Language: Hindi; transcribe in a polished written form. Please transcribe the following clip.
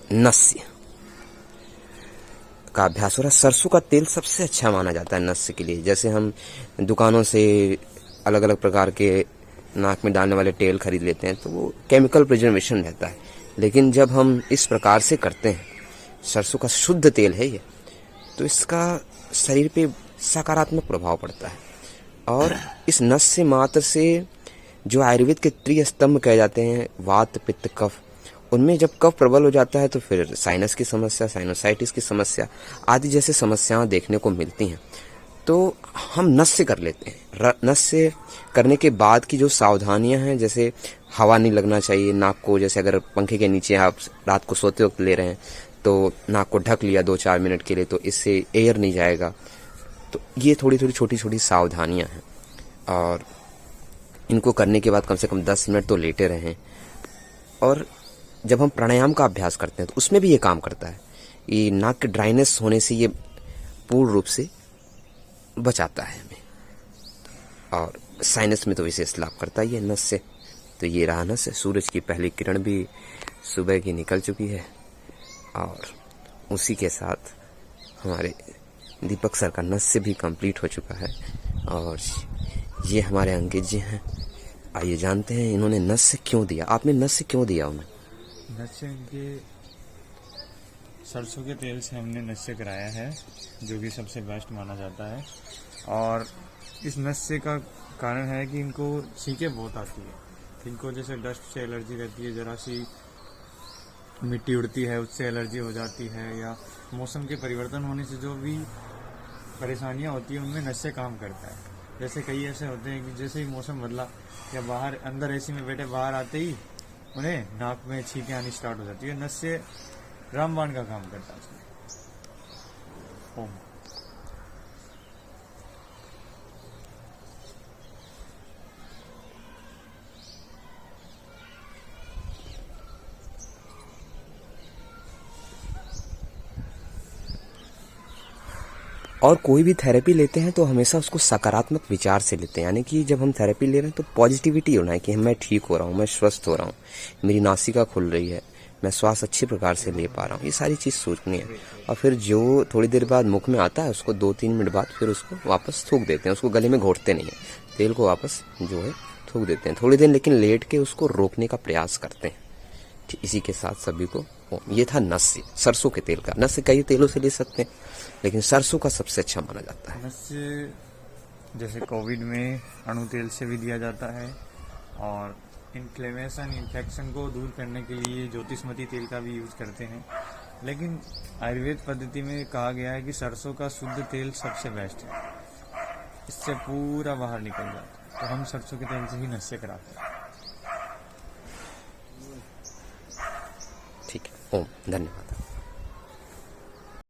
नस्य का अभ्यास हो रहा है। सरसों का तेल सबसे अच्छा माना जाता है नस्य के लिए। जैसे हम दुकानों से अलग अलग प्रकार के नाक में डालने वाले तेल खरीद लेते हैं तो वो केमिकल प्रिजर्वेशन रहता है, लेकिन जब हम इस प्रकार से करते हैं, सरसों का शुद्ध तेल है ये, तो इसका शरीर पे सकारात्मक प्रभाव पड़ता है। और इस नस्य मात्र से जो आयुर्वेद के त्रिस्तंभ कहे जाते हैं, वात पित्त कफ, उनमें जब कफ प्रबल हो जाता है तो फिर साइनस की समस्या, साइनोसाइटिस की समस्या आदि जैसे समस्याएं देखने को मिलती हैं। तो हम नस्य कर लेते हैं। नस्य करने के बाद की जो सावधानियां हैं, जैसे हवा नहीं लगना चाहिए नाक को। जैसे अगर पंखे के नीचे आप रात को सोते वक्त ले रहे हैं तो नाक को ढक लिया 2-4 मिनट के लिए, तो इससे एयर नहीं जाएगा। तो ये थोड़ी थोड़ी छोटी छोटी सावधानियां हैं, और इनको करने के बाद कम से कम 10 मिनट तो लेटे रहें। और जब हम प्राणायाम का अभ्यास करते हैं तो उसमें भी ये काम करता है। ये नाक के ड्राइनेस होने से ये पूर्ण रूप से बचाता है हमें, और साइनस में तो विशेष लाभ करता ही है नस से। तो ये रहा नस। सूरज की पहली किरण भी सुबह की निकल चुकी है, और उसी के साथ हमारे दीपक सर का नस से भी कंप्लीट हो चुका है। और ये हमारे अंकित जी हैं। आइए जानते हैं इन्होंने नस से क्यों दिया। आपने नस से क्यों दिया उन्हें? नस्य इनके सरसों के तेल से हमने नस्य कराया है, जो कि सबसे बेस्ट माना जाता है। और इस नस्य का कारण है कि इनको छींकें बहुत आती है। इनको जैसे डस्ट से एलर्जी रहती है, जरा सी मिट्टी उड़ती है उससे एलर्जी हो जाती है, या मौसम के परिवर्तन होने से जो भी परेशानियां होती है उनमें नस्य काम करता है। जैसे कई ऐसे होते हैं कि जैसे ही मौसम बदला या बाहर अंदर एसी में बैठे, बाहर आते ही उन्हें नाक में छींकें आनी स्टार्ट हो जाती है। नस्य रामबाण का काम करता है उसमें। ओम। और कोई भी थेरेपी लेते हैं तो हमेशा उसको सकारात्मक विचार से लेते हैं। यानी कि जब हम थेरेपी ले रहे हैं तो पॉजिटिविटी होना है कि मैं ठीक हो रहा हूँ, मैं स्वस्थ हो रहा हूँ, मेरी नासिका खुल रही है, मैं श्वास अच्छी प्रकार से ले पा रहा हूँ। ये सारी चीज़ सोचनी है। और फिर जो थोड़ी देर बाद मुख में आता है उसको 2-3 मिनट बाद फिर उसको वापस थूक देते हैं। उसको गले में घोटते नहीं है, तेल को वापस जो है थूक देते हैं थोड़ी देर, लेकिन लेट के उसको रोकने का प्रयास करते हैं। इसी के साथ सभी को ये था नस्य, सरसों के तेल का। नस्य कई तेलों से ले सकते हैं, लेकिन सरसों का सबसे अच्छा माना जाता है। नस्य जैसे कोविड में अणु तेल से भी दिया जाता है, और इन्फ्लेमेशन इन्फेक्शन को दूर करने के लिए ज्योतिषमती तेल का भी यूज करते हैं। लेकिन आयुर्वेद पद्धति में कहा गया है कि सरसों का शुद्ध तेल सबसे बेस्ट है, इससे पूरा बाहर निकल जाता है। तो हम सरसों के तेल से ही नस्य कराते हैं। ठीक है। ओम। धन्यवाद।